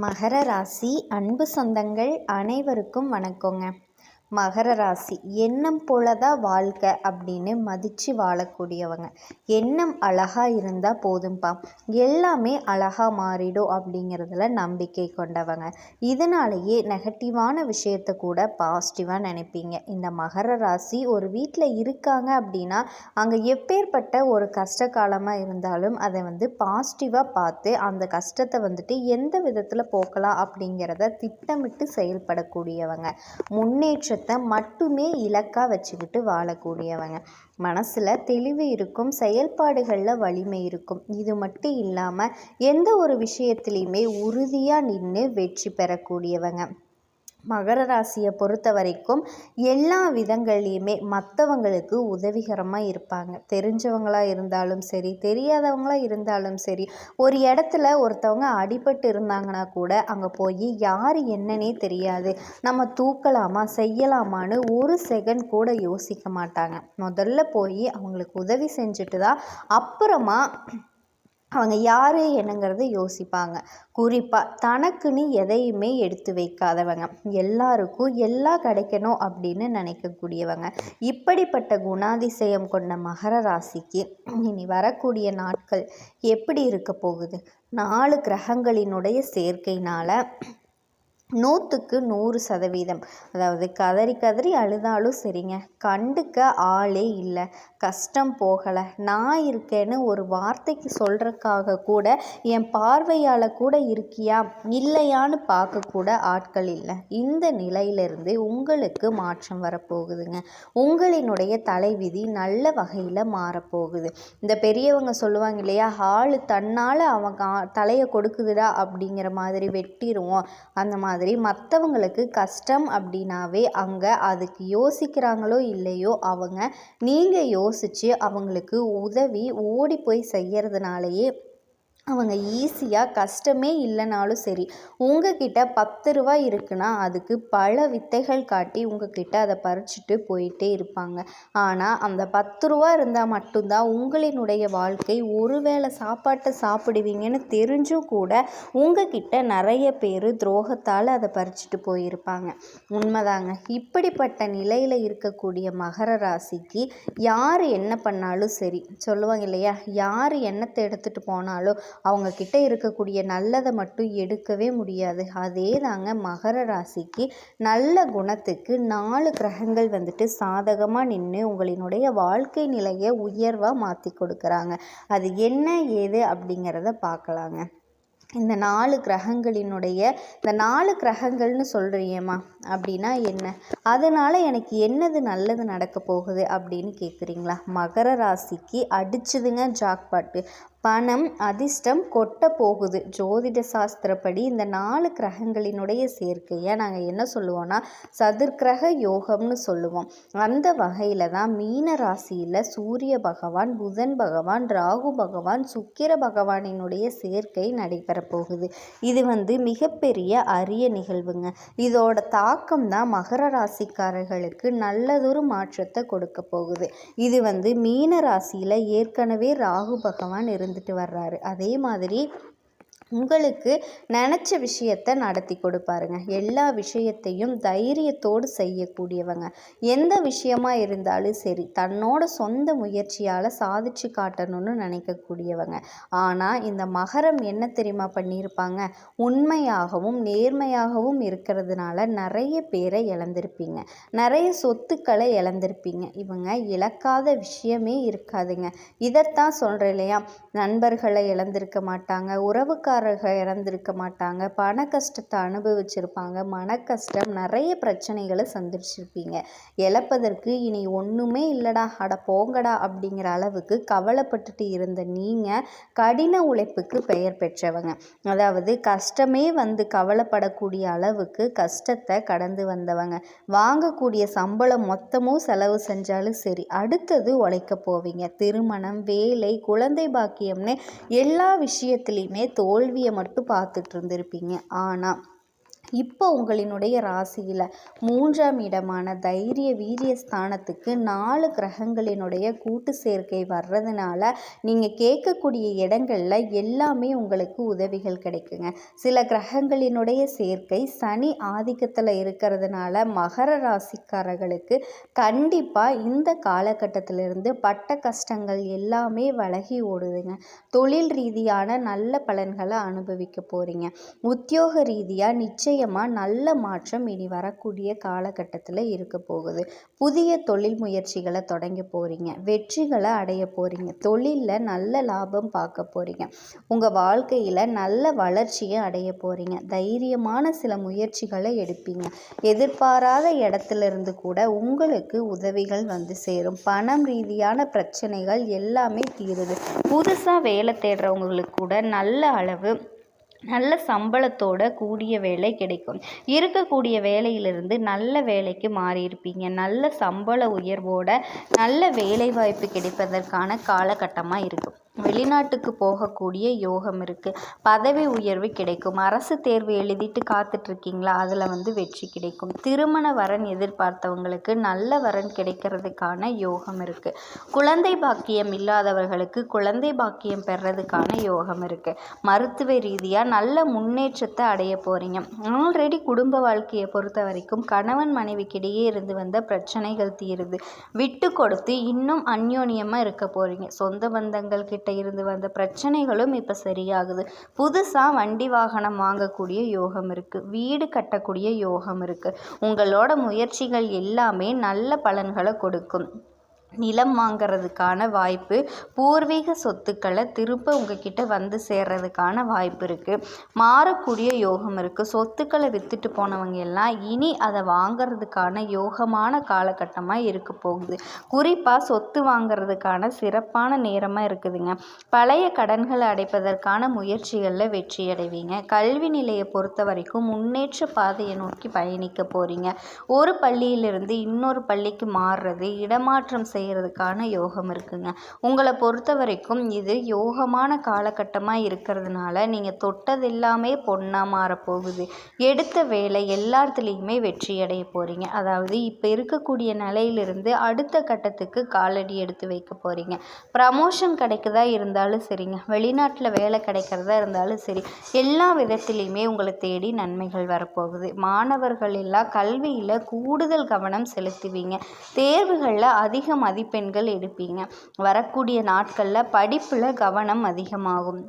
மகர ராசி அன்பு சொந்தங்கள் அனைவருக்கும் வணக்கங்க. மகர ராசி எண்ணம் போலதான் வாழ்க்கை அப்படின்னு மதித்து வாழக்கூடியவங்க. எண்ணம் அழகாக இருந்தால் போதும்பா, எல்லாமே அழகாக மாறிடும் அப்படிங்கிறதுல நம்பிக்கை கொண்டவங்க. இதனாலேயே நெகட்டிவான விஷயத்தை கூட பாசிட்டிவாக நினைப்பீங்க. இந்த மகர ராசி ஒரு வீட்டில் இருக்காங்க அப்படின்னா அங்கே எப்பேற்பட்ட ஒரு கஷ்ட காலமாக இருந்தாலும் அதை பாசிட்டிவாக பார்த்து அந்த கஷ்டத்தை எந்த விதத்தில் போக்கலாம் அப்படிங்கிறத திட்டமிட்டு செயல்படக்கூடியவங்க. முன்னேற்றத்தை மட்டுமே இலக்காக வச்சுக்கிட்டு வாழக்கூடியவங்க. மனசில் தெளிவு இருக்கும், செயல்பாடுகளில் வலிமை இருக்கும். இது மட்டும் இல்லாமல் எந்த ஒரு விஷயத்துலையுமே உறுதியாக நின்று வெற்றி பெறக்கூடியவங்க. மகர ராசியை பொறுத்த வரைக்கும் எல்லா விதங்கள்லையுமே மற்றவங்களுக்கு உதவிகரமாக இருப்பாங்க. தெரிஞ்சவங்களாக இருந்தாலும் சரி, தெரியாதவங்களாக இருந்தாலும் சரி, ஒரு இடத்துல ஒருத்தவங்க அடிபட்டு இருந்தாங்கன்னா கூட அங்கே போய் யார் என்னன்னே தெரியாது, நம்ம தூக்கலாமா செய்யலாமான்னு ஒரு செகண்ட் கூட யோசிக்க மாட்டாங்க. முதல்ல போய் அவங்களுக்கு உதவி செஞ்சுட்டு தான் அப்புறமா அவங்க யார் என்னங்கிறத யோசிப்பாங்க. குறிப்பாக தனக்குன்னு எதையுமே எடுத்து வைக்காதவங்க, எல்லாருக்கும் எல்லாம் கிடைக்கணும் அப்படின்னு நினைக்கக்கூடியவங்க. இப்படிப்பட்ட குணாதிசயம் கொண்ட மகர ராசிக்கு இனி வரக்கூடிய நாட்கள் எப்படி இருக்க போகுது? 4 கிரகங்களினுடைய சேர்க்கையினால் 100க்கு 100%, அதாவது கதறி கதறி அழுதாலும் சரிங்க, கண்டுக்க ஆளே இல்லை, கஷ்டம் போகலை, நான் இருக்கேன்னு ஒரு வார்த்தைக்கு சொல்கிறதுக்காக கூட என் பார்வையால் கூட இருக்கியா இல்லையான்னு பார்க்கக்கூட ஆட்கள் இல்லை. இந்த நிலையிலிருந்து உங்களுக்கு மாற்றம் வரப்போகுதுங்க. உங்களினுடைய தலைவிதி நல்ல வகையில் மாறப்போகுது. இந்த பெரியவங்க சொல்லுவாங்க இல்லையா, ஆள் தன்னால் அவங்க தலையை கொடுக்குதுடா அப்படிங்கிற மாதிரி வெட்டிடுவோம். அந்த மாதிரி மற்றவங்களுக்கு கஷ்டம் அப்படின்னாவே அங்கே அதுக்கு யோசிக்கிறாங்களோ இல்லையோ அவங்க நீங்கள் யோசித்து அவங்களுக்கு உதவி ஓடி போய் செய்கிறதுனாலையே அவங்க ஈஸியாக கஷ்டமே இல்லைனாலும் சரி உங்ககிட்ட 10 ரூபாய் இருக்குன்னா அதுக்கு பல வித்தைகள் காட்டி உங்ககிட்ட அதை பறிச்சுட்டு போயிட்டே இருப்பாங்க. ஆனால் அந்த 10 ரூபா இருந்தால் மட்டும்தான் உங்களினுடைய வாழ்க்கை, ஒருவேளை சாப்பாட்டை சாப்பிடுவீங்கன்னு தெரிஞ்சும் கூட உங்ககிட்ட நிறைய பேர் துரோகத்தால் அதை பறிச்சுட்டு போயிருப்பாங்க. உண்மைதாங்க. இப்படிப்பட்ட நிலையில் இருக்கக்கூடிய மகர ராசிக்கு யார் என்ன பண்ணாலும் சரி, சொல்லுவாங்க இல்லையா, யார் எண்ணத்தை எடுத்துகிட்டு போனாலும் அவங்கக்கிட்ட இருக்கக்கூடிய நல்லதை மட்டும் எடுக்கவே முடியாது. அதே தாங்க மகர ராசிக்கு நல்ல குணத்துக்கு 4 கிரகங்கள் சாதகமாக நின்று உங்களினுடைய வாழ்க்கை நிலையை உயர்வாக மாற்றி கொடுக்குறாங்க. அது என்ன ஏது அப்படிங்கிறத பார்க்கலாங்க. இந்த 4 கிரகங்களினுடைய இந்த 4 கிரகங்கள்னு சொல்கிறியேம்மா அப்படின்னா என்ன, அதனால் எனக்கு என்னது நல்லது நடக்க போகுது அப்படின்னு கேட்குறீங்களா? மகர ராசிக்கு அடிச்சுதுங்க ஜாக்பாட்டு, பணம் அதிர்ஷ்டம் கொட்ட போகுது. ஜோதிட சாஸ்திரப்படி இந்த 4 கிரகங்களினுடைய சேர்க்கையை நாங்கள் என்ன சொல்லுவோம்னா சதுர்கிரக யோகம்னு சொல்லுவோம். அந்த வகையில் தான் மீன ராசியில் சூரிய பகவான், புதன் பகவான், ராகு பகவான், சுக்கிர பகவானினுடைய சேர்க்கை நடைபெறப்போகுது. இது மிகப்பெரிய அரிய நிகழ்வுங்க. இதோட தாக்கம் தான் மகர ராசிக்காரர்களுக்கு நல்லதொரு மாற்றத்தை கொடுக்க போகுது. இது மீன ராசியில் ஏற்கனவே ராகு பகவான் இருந்துட்டு வர்றாரு. அதே மாதிரி உங்களுக்கு நினச்ச விஷயத்தை நடத்தி கொடுப்பாருங்க. எல்லா விஷயத்தையும் தைரியத்தோடு செய்யக்கூடியவங்க. எந்த விஷயமா இருந்தாலும் சரி தன்னோட சொந்த முயற்சியால் சாதிச்சு காட்டணும்னு நினைக்கக்கூடியவங்க. ஆனால் இந்த மகரம் என்ன தெரியுமா பண்ணியிருப்பாங்க, உண்மையாகவும் நேர்மையாகவும் இருக்கிறதுனால நிறைய பேரை இழந்திருப்பீங்க, நிறைய சொத்துக்களை இழந்திருப்பீங்க. இவங்க இழக்காத விஷயமே இருக்காதுங்க. இதைத்தான் சொல்கிறேன் இல்லையா, நண்பர்களை இழந்திருக்க மாட்டாங்க, உறவுக்காரர்கள் இறந்திருக்க மாட்டாங்க, பண கஷ்டத்தை அனுபவிச்சிருப்பாங்க, மன கஷ்டம், நிறைய பிரச்சனைகளை சந்திச்சிருப்பீங்க. இழப்பதற்கு இனி ஒன்றுமே இல்லடா, அட போங்கடா அப்படிங்கிற அளவுக்கு கவலைப்பட்டுட்டு இருந்த நீங்கள் கடின உழைப்புக்கு பெயர் பெற்றவங்க. அதாவது கஷ்டமே கவலைப்படக்கூடிய அளவுக்கு கஷ்டத்தை கடந்து வந்தவங்க. வாங்கக்கூடிய சம்பளம் மொத்தமும் செலவு செஞ்சாலும் சரி அடுத்தது உழைக்க போவீங்க. திருமணம், வேலை, குழந்தை பாக்கியம்னு எல்லா விஷயத்துலையுமே தோல்வியை மட்டும் பார்த்துட்டு இருந்திருப்பீங்க. ஆனால் இப்போ உங்களினுடைய ராசியில் 3ஆம் இடமான தைரிய வீரிய ஸ்தானத்துக்கு 4 கிரகங்களினுடைய கூட்டு சேர்க்கை வர்றதுனால நீங்கள் கேட்கக்கூடிய இடங்களில் எல்லாமே உங்களுக்கு உதவிகள் கிடைக்குங்க. சில கிரகங்களினுடைய சேர்க்கை சனி ஆதிக்கத்தில் இருக்கிறதுனால மகர ராசிக்காரர்களுக்கு கண்டிப்பாக இந்த காலகட்டத்திலிருந்து பட்ட கஷ்டங்கள் எல்லாமே விலகி ஓடுதுங்க. தொழில் ரீதியான நல்ல பலன்களை அனுபவிக்க போகிறீங்க. உத்தியோக ரீதியாக நிச்சயமாக நல்ல மாற்றம் இனி வரக்கூடிய காலகட்டத்தில் இருக்க போகுது. புதிய தொழில் முயற்சிகளை தொடங்க போகிறீங்க. வெற்றிகளை அடைய போகிறீங்க. தொழிலில் நல்ல லாபம் பார்க்க போகிறீங்க. உங்கள் வாழ்க்கையில் நல்ல வளர்ச்சியை அடைய போகிறீங்க. தைரியமான சில முயற்சிகளை எடுப்பீங்க. எதிர்பாராத இடத்துலேருந்து கூட உங்களுக்கு உதவிகள் வந்து சேரும். பணம் ரீதியான பிரச்சனைகள் எல்லாமே தீருது. புதுசாக வேலை தேடுறவங்களுக்கு கூட நல்ல சம்பளத்தோட கூடிய வேலை கிடைக்கும். இருக்கக்கூடிய வேலையிலிருந்து நல்ல வேலைக்கு மாறியிருப்பீங்க. நல்ல சம்பள உயர்வோட நல்ல வேலை வாய்ப்பு கிடைப்பதற்கான காலகட்டமாக இருக்கும். வெளிநாட்டுக்கு போகக்கூடிய யோகம் இருக்குது. பதவி உயர்வு கிடைக்கும். அரசு தேர்வு எழுதிட்டு காத்துட்ருக்கீங்களா, அதில் வெற்றி கிடைக்கும். திருமண வரன் எதிர்பார்த்தவங்களுக்கு நல்ல வரன் கிடைக்கிறதுக்கான யோகம் இருக்குது. குழந்தை பாக்கியம் இல்லாதவர்களுக்கு குழந்தை பாக்கியம் பெறதுக்கான யோகம் இருக்குது. மருத்துவ ரீதியாக நல்ல முன்னேற்றத்தை அடைய போகிறீங்க. ஆல்ரெடி குடும்ப வாழ்க்கையை பொறுத்த வரைக்கும் கணவன் மனைவிக்கிடையே இருந்து வந்த பிரச்சனைகள் தீருது. விட்டு கொடுத்து இன்னும் அந்யோன்யமாக இருக்க போகிறீங்க. சொந்த பந்தங்கள் கிட்ட இருந்து வந்த பிரச்சனைகளும் இப்போ சரியாகுது. புதுசாக வண்டி வாகனம் வாங்கக்கூடிய யோகம் இருக்குது. வீடு கட்டக்கூடிய யோகம் இருக்குது. உங்களோட முயற்சிகள் எல்லாமே நல்ல பலன்களை கொடுக்கும். நிலம் வாங்கிறதுக்கான வாய்ப்பு, பூர்வீக சொத்துக்களை திரும்ப உங்ககிட்ட வந்து சேர்றதுக்கான வாய்ப்பு இருக்குது. மாறக்கூடிய யோகம் இருக்குது. சொத்துக்களை விற்றுட்டு போனவங்க எல்லாம் இனி அதை வாங்கிறதுக்கான யோகமான காலகட்டமாக இருக்க போகுது. குறிப்பாக சொத்து வாங்கிறதுக்கான சிறப்பான நேரமாக இருக்குதுங்க. பழைய கடன்களை அடைப்பதற்கான முயற்சிகளில் வெற்றி அடைவீங்க. கல்வி நிலையை பொறுத்த வரைக்கும் முன்னேற்ற பாதையை நோக்கி பயணிக்க போகிறீங்க. ஒரு பள்ளியிலிருந்து இன்னொரு பள்ளிக்கு மாறுறது, இடமாற்றம் செய்கிறதுக்கான யோகம் இருக்குங்க. உங்களை பொறுத்த வரைக்கும் இது யோகமான காலகட்டமாக இருக்கிறதுனால நீங்கள் தொட்டது எல்லாமே பொண்ணாக மாறப்போகுது. எடுத்த வேலை எல்லாத்துலேயுமே வெற்றி அடைய போகிறீங்க. அதாவது இப்போ இருக்கக்கூடிய நிலையிலிருந்து அடுத்த கட்டத்துக்கு காலடி எடுத்து வைக்க போகிறீங்க. ப்ரமோஷன் கிடைக்குதா இருந்தாலும் சரிங்க, வெளிநாட்டில் வேலை கிடைக்கிறதா இருந்தாலும் சரி, எல்லா விதத்திலையுமே உங்களை தேடி நன்மைகள் வரப்போகுது. மாணவர்கள் எல்லாம் கல்வியில் கூடுதல் கவனம் செலுத்துவீங்க. தேர்வுகளில் அதிக மதிப்பெண்கள் எடுப்பீங்க. வரக்கூடிய நாட்களில் படிப்பில் கவனம் அதிகமாகும்.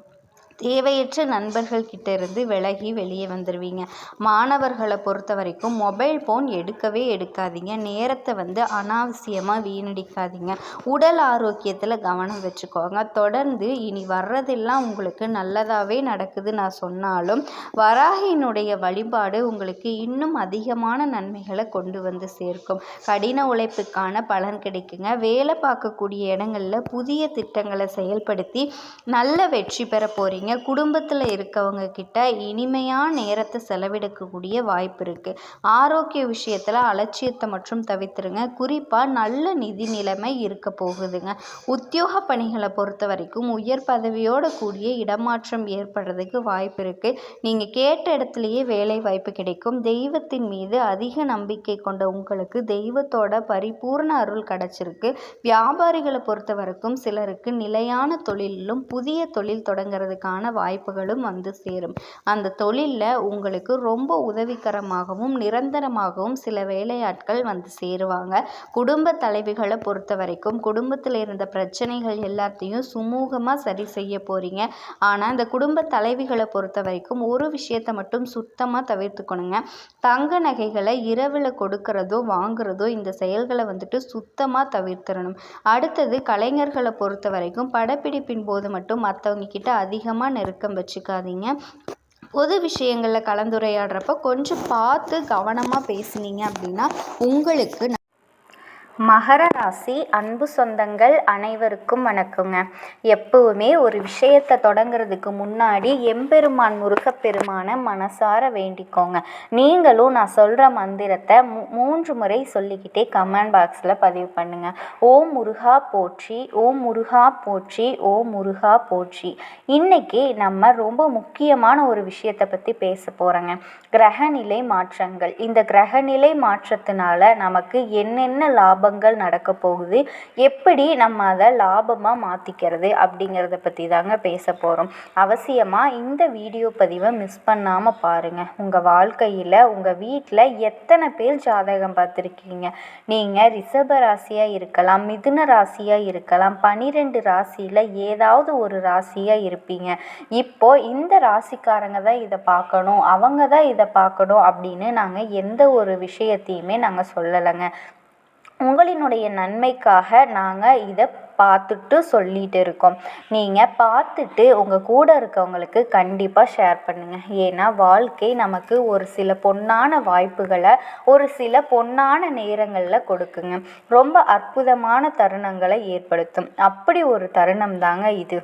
தேவையற்ற நண்பர்கள் கிட்ட இருந்து விலகி வெளியே வந்துடுவீங்க. மாணவர்களை பொறுத்த வரைக்கும் மொபைல் ஃபோன் எடுக்கவே எடுக்காதீங்க. நேரத்தை அனாவசியமாக வீணடிக்காதீங்க. உடல் ஆரோக்கியத்தில் கவனம் வச்சுக்கோங்க. தொடர்ந்து இனி வர்றதெல்லாம் உங்களுக்கு நல்லதாகவே நடக்குது நான் சொன்னாலும் வராகியினுடைய வழிபாடு உங்களுக்கு இன்னும் அதிகமான நன்மைகளை கொண்டு வந்து சேர்க்கும். கடின உழைப்புக்கான பலன் கிடைக்குங்க. வேலை பார்க்கக்கூடிய இடங்களில் புதிய திட்டங்களை செயல்படுத்தி நல்ல வெற்றி பெற போகிறீங்க. குடும்பத்தில் இருக்கவங்க கிட்ட இனிமையான நேரத்தை செலவிடக்கூடிய வாய்ப்பு இருக்குது. ஆரோக்கிய விஷயத்தில் அலட்சியத்தை மற்றும் தவிர்த்துருங்க. குறிப்பாக நல்ல நிதி நிலைமை இருக்க போகுதுங்க. உத்தியோக பணிகளை பொறுத்த வரைக்கும் உயர் பதவியோடு கூடிய இடமாற்றம் ஏற்படுறதுக்கு வாய்ப்பு இருக்குது. நீங்கள் கேட்ட இடத்துலையே வேலை வாய்ப்பு கிடைக்கும். தெய்வத்தின் மீது அதிக நம்பிக்கை கொண்ட உங்களுக்கு தெய்வத்தோட பரிபூர்ண அருள் கிடச்சிருக்கு. வியாபாரிகளை பொறுத்த வரைக்கும் சிலருக்கு நிலையான தொழிலும் புதிய தொழில் தொடங்கிறதுக்கான வாய்ப்புகளும் வந்து சேரும். அந்த தொழிலில் உங்களுக்கு ரொம்ப உதவிகரமாகவும் நிரந்தரமாகவும் சில வேலையாட்கள் வந்து சேருவாங்க. குடும்ப தலைவிகளை பொறுத்த வரைக்கும் குடும்பத்தில் இருந்த பிரச்சனைகள் எல்லாத்தையும் சுமூகமாக சரி செய்ய போகிறீங்க. ஆனால் அந்த குடும்ப தலைவிகளை பொறுத்த வரைக்கும் ஒரு விஷயத்தை மட்டும் சுத்தமாக தவிர்த்துக்கணுங்க. தங்க நகைகளை இரவில் கொடுக்கறதோ வாங்குறதோ இந்த செயல்களை சுத்தமாக தவிர்த்திடணும். அடுத்தது கலைஞர்களை பொறுத்த வரைக்கும் படப்பிடிப்பின் போது மட்டும் மற்றவங்க கிட்ட அதிகமாக நெருக்கம் வச்சுக்காதீங்க. பொது விஷயங்களில் கலந்துரையாடுறப்ப கொஞ்சம் பார்த்து கவனமாக பேசுனீங்க அப்படின்னா உங்களுக்கு மகர ராசி அன்பு சொந்தங்கள் அனைவருக்கும் வணக்கங்க. எப்பவுமே ஒரு விஷயத்தை தொடங்கிறதுக்கு முன்னாடி எம்பெருமான் முருகப்பெருமான மனசார வேண்டிக்கோங்க. நீங்களும் நான் சொல்கிற மந்திரத்தை 3 முறை சொல்லிக்கிட்டே கமெண்ட் பாக்ஸில் பதிவு பண்ணுங்க. ஓம் முருகா போற்றி, ஓம் முருகா போற்றி, ஓம் முருகா போற்றி. இன்னைக்கு நம்ம ரொம்ப முக்கியமான ஒரு விஷயத்தை பற்றி பேச போகிறோங்க. கிரகநிலை மாற்றங்கள். இந்த கிரகநிலை மாற்றத்தினால நமக்கு என்னென்ன லாபங்கள் நடக்க போகுது, எப்படி நம்ம அதை லாபமாக மாற்றிக்கிறது அப்படிங்கிறத பற்றி தாங்க பேச போகிறோம். அவசியமாக இந்த வீடியோ பதிவை மிஸ் பண்ணாமல் பாருங்கள். உங்கள் வாழ்க்கையில் உங்கள் வீட்டில் எத்தனை பேர் ஜாதகம் பார்த்துருக்கீங்க? நீங்கள் ரிஷப ராசியாக இருக்கலாம், மிதுன ராசியாக இருக்கலாம், 12 ராசியில் ஏதாவது ஒரு ராசியாக இருப்பீங்க. இப்போ இந்த ராசிக்காரங்க தான் இதை பார்க்கணும், அவங்க தான் இதை பார்க்கணும் அப்படின்னு நாங்கள் எந்த ஒரு விஷயத்தையுமே நாங்கள் சொல்லலைங்க. உங்களினுடைய நன்மைக்காக நாங்கள் இதை பார்த்துட்டு சொல்லிகிட்டு இருக்கோம். நீங்கள் பார்த்துட்டு உங்கள் கூட இருக்கவங்களுக்கு கண்டிப்பாக ஷேர் பண்ணுங்கள். ஏன்னா வாழ்க்கை நமக்கு ஒரு சில பொன்னான வாய்ப்புகளை ஒரு சில பொன்னான நேரங்களில் கொடுக்குங்க. ரொம்ப அற்புதமான தருணங்களை ஏற்படுத்தும். அப்படி ஒரு தருணம் தாங்க இது.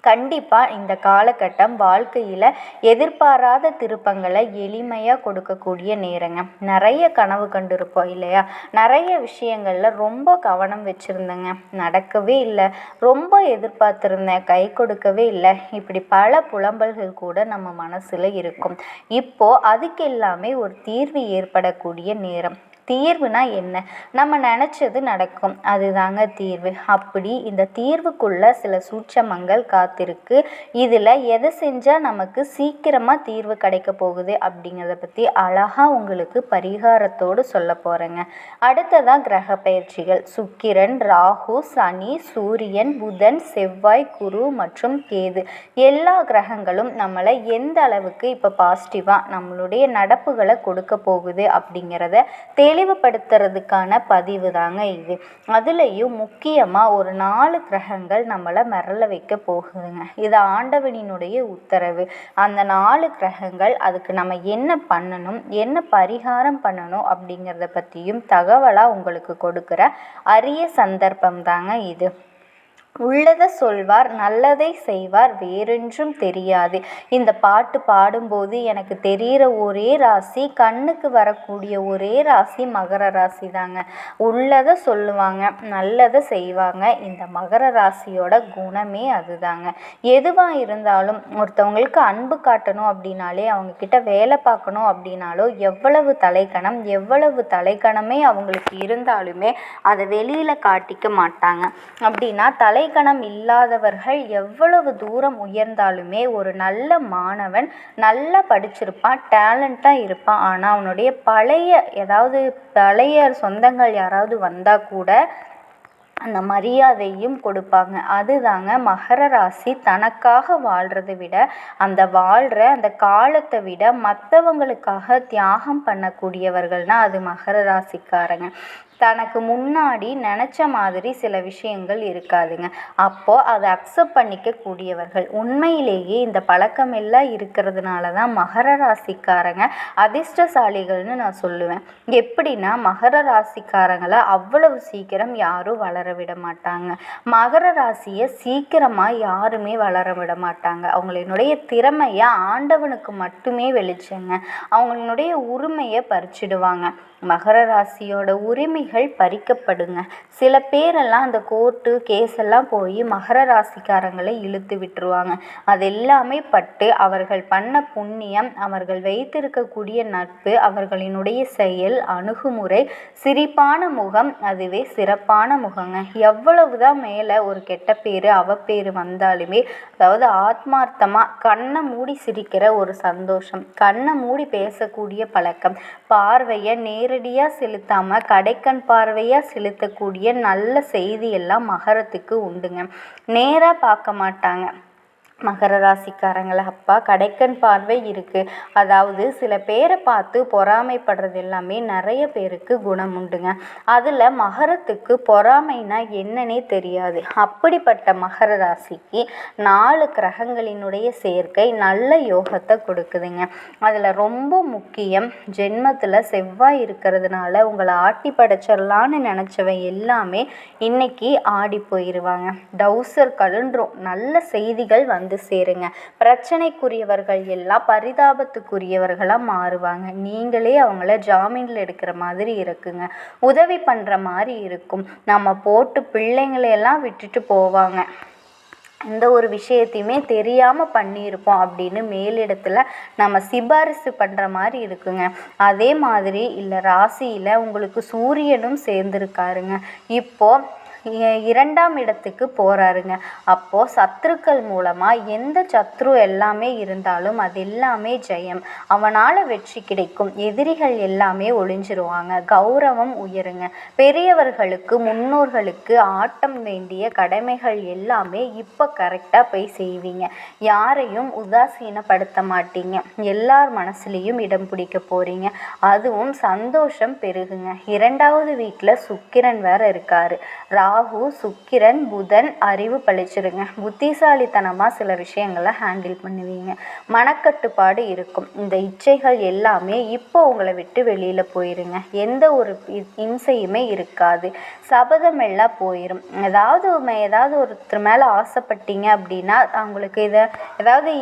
கண்டிப்பாக இந்த காலகட்டம் வாழ்க்கையில் எதிர்பாராத திருப்பங்களை எளிமையாக கொடுக்கக்கூடிய நேரங்க. நிறைய கனவு கண்டிருப்போம் இல்லையா? நிறைய விஷயங்களில் ரொம்ப கவனம் வச்சுருந்தேங்க, நடக்கவே இல்லை. ரொம்ப எதிர்பார்த்துருந்தேன், கை கொடுக்கவே இல்லை. இப்படி பல புலம்பல்கள் கூட நம்ம மனசில் இருக்கும். இப்போது அதுக்கு எல்லாமே ஒரு தீர்வு ஏற்படக்கூடிய நேரம். தீர்வுனா என்ன? நம்ம நினச்சது நடக்கும், அதுதாங்க தீர்வு. அப்படி இந்த தீர்வுக்குள்ள சில சூட்சமங்கள் காத்திருக்கு. இதில் எதை செஞ்சால் நமக்கு சீக்கிரமாக தீர்வு கிடைக்க போகுது அப்படிங்கிறத பற்றி அழகாக உங்களுக்கு பரிகாரத்தோடு சொல்ல போகிறேங்க. அடுத்ததான் கிரக பயிற்சிகள். சுக்கிரன், ராகு, சனி, சூரியன், புதன், செவ்வாய், குரு மற்றும் கேது எல்லா கிரகங்களும் நம்மளை எந்த அளவுக்கு இப்போ பாசிட்டிவாக நம்மளுடைய நடப்புகளை கொடுக்க போகுது அப்படிங்கிறத தெளிவுபடுத்துறதுக்கான பதிவு தாங்க இது. அதுலேயும் முக்கியமாக ஒரு 4 கிரகங்கள் நம்மளை மிரள வைக்க போகுதுங்க. இது ஆண்டவனினுடைய உத்தரவு. அந்த 4 கிரகங்கள் அதுக்கு நம்ம என்ன பண்ணணும், என்ன பரிகாரம் பண்ணணும் அப்படிங்கிறத பற்றியும் தகவலாக உங்களுக்கு கொடுக்குற அரிய சந்தர்ப்பம் தாங்க இது. உள்ளதை சொல்வார், நல்லதை செய்வார், வேறென்றும் தெரியாது. இந்த பாட்டு பாடும்போது எனக்கு தெரிகிற ஒரே ராசி, கண்ணுக்கு வரக்கூடிய ஒரே ராசி மகர ராசி தாங்க. உள்ளதை சொல்லுவாங்க, நல்லதை செய்வாங்க. இந்த மகர ராசியோட குணமே அதுதாங்க. எதுவாக இருந்தாலும் ஒருத்தவங்களுக்கு அன்பு காட்டணும் அப்படின்னாலே, அவங்கக்கிட்ட வேலை பார்க்கணும் அப்படின்னாலோ எவ்வளவு தலைக்கணமே அவங்களுக்கு இருந்தாலுமே அதை வெளியில் காட்டிக்க மாட்டாங்க. அப்படின்னா தலைக்கணம் இல்லாதவர்கள் எவ்வளவு தூரம் உயர்ந்தாலுமே, ஒரு நல்ல மாணவன் நல்லா படிச்சிருப்பான், டேலண்ட்டாக இருப்பான். ஆனால் அவனுடைய பழைய சொந்தங்கள் யாராவது வந்தால் கூட அந்த மரியாதையும் கொடுப்பாங்க. அதுதாங்க மகர ராசி. தனக்காக வாழ்கிறத விட, அந்த காலத்தை விட மற்றவங்களுக்காக தியாகம் பண்ணக்கூடியவர்கள்னால் அது மகர ராசிக்காரங்க. தனக்கு முன்னாடி நினச்ச மாதிரி சில விஷயங்கள் இருக்காதுங்க. அப்போது அதை அக்செப்ட் பண்ணிக்க கூடியவர்கள். உண்மையிலேயே இந்த பழக்கம் எல்லாம் இருக்கிறதுனால தான் மகர ராசிக்காரங்க அதிர்ஷ்டசாலிகள்னு நான் சொல்லுவேன். எப்படின்னா, மகர ராசிக்காரங்களை அவ்வளவு சீக்கிரம் யாரும் வளர விட மாட்டாங்க. மகர ராசியை சீக்கிரமாக யாருமே வளர விட மாட்டாங்க. அவங்களுடைய திறமையை ஆண்டவனுக்கு மட்டுமே வெளிச்சங்க. அவங்களுடைய உரிமையை பறிச்சிடுவாங்க. மகர ராசியோட உரிமைகள் பறிக்கப்படுங்க. சில பேரெல்லாம் அந்த கோர்ட்டு கேஸெல்லாம் போய் மகர ராசிக்காரங்களை இழுத்து விட்டுருவாங்க. அது எல்லாமே பட்டு அவர்கள் பண்ண புண்ணியம், அவர்கள் வைத்திருக்கக்கூடிய நட்பு, அவர்களினுடைய செயல், அணுகுமுறை, சிரிப்பான முகம், அதுவே சிறப்பான முகங்க. எவ்வளவுதான் மேலே ஒரு கெட்ட பேர் அவப்பேர் வந்தாலுமே, அதாவது ஆத்மார்த்தமாக கண்ணை மூடி சிரிக்கிற ஒரு சந்தோஷம், கண்ணை மூடி பேசக்கூடிய பழக்கம், பார்வையை நேரடியாக செலுத்தாமல் கடைக்கண் பார்வையாக செலுத்தக்கூடிய நல்ல செய்தி எல்லாம் மகரத்துக்கு உண்டுங்க. நேராக பார்க்க மாட்டாங்க, மகர ராசிக்காரங்களை அப்பா கடைக்கண் பார்வை இருக்குது. அதாவது சில பேரை பார்த்து பொறாமைப்படுறது எல்லாமே நிறைய பேருக்கு குணம் உண்டுங்க. அதில் மகரத்துக்கு பொறாமைனா என்னன்னே தெரியாது. அப்படிப்பட்ட மகர ராசிக்கு 4 கிரகங்களினுடைய சேர்க்கை நல்ல யோகத்தை கொடுக்குதுங்க. அதில் ரொம்ப முக்கியம், ஜென்மத்தில் செவ்வாய் இருக்கிறதுனால உங்களை ஆட்டி படைச்சிடலான்னு நினச்சவன் எல்லாமே இன்னைக்கு ஆடி போயிடுவாங்க. டவுசர் கழுன்றும் நல்ல செய்திகள் வந்து சேருங்க. பிரச்சனைக்குரியவர்கள் எல்லாம் பரிதாபத்துக்குரியவர்களாக மாறுவாங்க. நீங்களே அவங்கள ஜாமீனில் எடுக்கிற மாதிரி இருக்குங்க. உதவி பண்ணுற மாதிரி இருக்கும். நம்ம போட்டு பிள்ளைங்களையெல்லாம் விட்டுட்டு போவாங்க. எந்த ஒரு விஷயத்தையுமே தெரியாமல் பண்ணியிருப்போம் அப்படின்னு மேலிடத்தில் நம்ம சிபாரிசு பண்ணுற மாதிரி இருக்குங்க. அதே மாதிரி இல்லை ராசியில் உங்களுக்கு சூரியனும் சேர்ந்துருக்காருங்க. இப்போது 2ஆம் இடத்துக்கு போகிறாருங்க. அப்போது சத்துருக்கள் மூலமாக எந்த சத்ரு எல்லாமே இருந்தாலும் அது எல்லாமே ஜெயம். அவனால் வெற்றி கிடைக்கும். எதிரிகள் எல்லாமே ஒளிஞ்சிருவாங்க. கௌரவம் உயருங்க. பெரியவர்களுக்கு முன்னோர்களுக்கு ஆட்டம் வேண்டிய கடமைகள் எல்லாமே இப்போ கரெக்டாக போய் செய்வீங்க. யாரையும் உதாசீனப்படுத்த மாட்டீங்க. எல்லார் மனசுலேயும் இடம் பிடிக்க போகிறீங்க. அதுவும் சந்தோஷம் பெருகுங்க. 2வது வீட்டில் சுக்கிரன் வேற இருக்காரு. ராகு, சுக்கிரன், புதன் அறிவு பழிச்சிருங்க. புத்திசாலித்தனமாக சில விஷயங்களை ஹேண்டில் பண்ணுவீங்க. மனக்கட்டுப்பாடு இருக்கும். இந்த இச்சைகள் எல்லாமே இப்போ உங்களை விட்டு வெளியில் போயிருங்க. எந்த ஒரு இம்சையுமே இருக்காது. சபதம் எல்லாம் போயிடும். ஏதாவது ஒருத்தர் மேலே ஆசைப்பட்டீங்க அப்படின்னா, அவங்களுக்கு ஏதாவது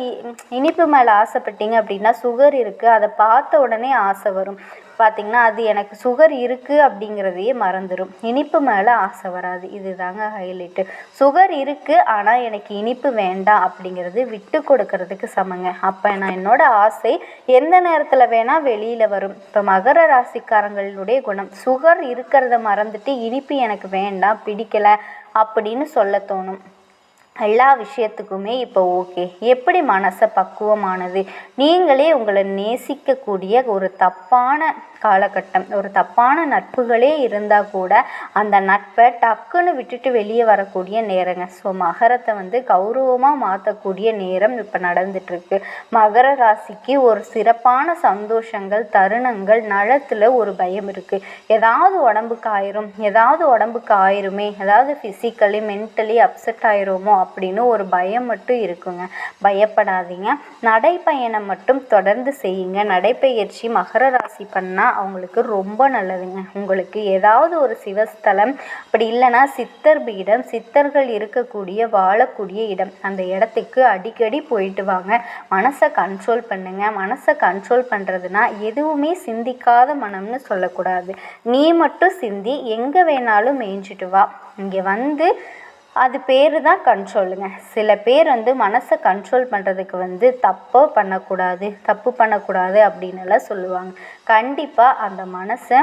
இனிப்பு மேலே ஆசைப்பட்டீங்க அப்படின்னா, சுகர் இருக்குது, அதை பார்த்த உடனே ஆசை வரும். பார்த்திங்கன்னா அது எனக்கு சுகர் இருக்குது அப்படிங்கிறதையே மறந்துடும். இனிப்பு மேலே ஆசை வராது. இதுதாங்க ஹைலைட்டு. சுகர் இருக்குது ஆனால் எனக்கு இனிப்பு வேண்டாம் அப்படிங்கிறது விட்டு கொடுக்கறதுக்கு சமங்க. அப்போ நான் என்னோடய ஆசை எந்த நேரத்தில் வேணால் வெளியில் வரும். இப்போ மகர ராசிக்காரங்களுடைய குணம், சுகர் இருக்கிறத மறந்துட்டு இனிப்பு எனக்கு வேண்டாம், பிடிக்கலை அப்படின்னு சொல்ல தோணும். எல்லா விஷயத்துக்குமே இப்போ ஓகே. எப்படி மனசை பக்குவமானது, நீங்களே உங்களை நேசிக்கக்கூடிய ஒரு தப்பான காலகட்டம், ஒரு தப்பான நட்புகளே இருந்தால் கூட அந்த நட்பை டக்குன்னு விட்டுட்டு வெளியே வரக்கூடிய நேரங்க. ஸோ மகரத்தை கௌரவமாக மாற்றக்கூடிய நேரம் இப்போ நடந்துட்டுருக்கு. மகர ராசிக்கு ஒரு சிறப்பான சந்தோஷங்கள், தருணங்கள், நலத்தில் ஒரு பயம் இருக்குது. ஏதாவது உடம்புக்கு ஆயிருமே, ஏதாவது ஃபிசிக்கலி மென்டலி அப்செட் ஆயிருமோ அப்படின்னு ஒரு பயம் மட்டும் இருக்குங்க. பயப்படாதீங்க. நடைப்பயணம் மட்டும் தொடர்ந்து செய்யுங்க. நடைப்பயிற்சி மகர ராசி பண்ணால் அவங்களுக்கு ரொம்ப நல்லதுங்க. உங்களுக்கு ஏதாவது ஒரு சிவஸ்தலம், அப்படி இல்லைன்னா சித்தர் பீடம், சித்தர்கள் இருக்கக்கூடிய வாழக்கூடிய இடம், அந்த இடத்துக்கு அடிக்கடி போயிட்டு வாங்க. மனசை கண்ட்ரோல் பண்ணுங்க. மனசை கண்ட்ரோல் பண்ணுறதுனா எதுவுமே சிந்திக்காத மனம்னு சொல்லக்கூடாது. நீ மட்டும் சிந்தி எங்கே வேணாலும் மேய்ஞ்சிட்டு வா. இங்கே அது பேர் தான் கண்ட்ரோலுங்க. சில பேர் மனசை கண்ட்ரோல் பண்ணுறதுக்கு தப்பு பண்ணக்கூடாது அப்படின்னுலாம் சொல்லுவாங்க. கண்டிப்பாக அந்த மனசை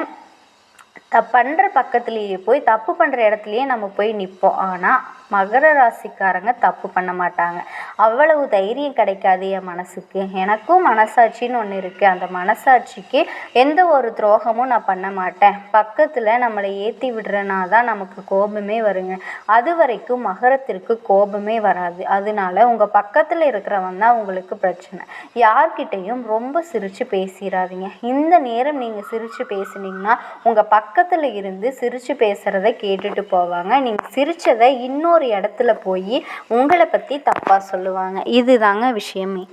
பண்ணுற பக்கத்துலேயே போய் தப்பு பண்ணுற இடத்துலையே நம்ம போய் நிற்போம். ஆனால் மகர ராசிக்காரங்க தப்பு பண்ண மாட்டாங்க. அவ்வளவு தைரியம் கிடைக்காது என் மனசுக்கு. எனக்கும் மனசாட்சின்னு ஒன்று இருக்குது. அந்த மனசாட்சிக்கு எந்த ஒரு துரோகமும் நான் பண்ண மாட்டேன். பக்கத்தில் நம்மளை ஏற்றி விடுறனா தான் நமக்கு கோபமே வருங்க. அது வரைக்கும் மகரத்திற்கு கோபமே வராது. அதனால உங்கள் பக்கத்தில் இருக்கிறவன் தான் உங்களுக்கு பிரச்சனை. யார்கிட்டையும் ரொம்ப சிரித்து பேசிடாதீங்க. இந்த நேரம் நீங்கள் சிரித்து பேசுனீங்கன்னா உங்கள் பக்கத்தில் இருந்து சிரித்து பேசுகிறத கேட்டுட்டு போவாங்க. நீங்கள் சிரித்ததை இன்னொரு இடத்துல போய் உங்களை பற்றி தப்பாக சொல்லுவாங்க. இதுதாங்க விஷயமே.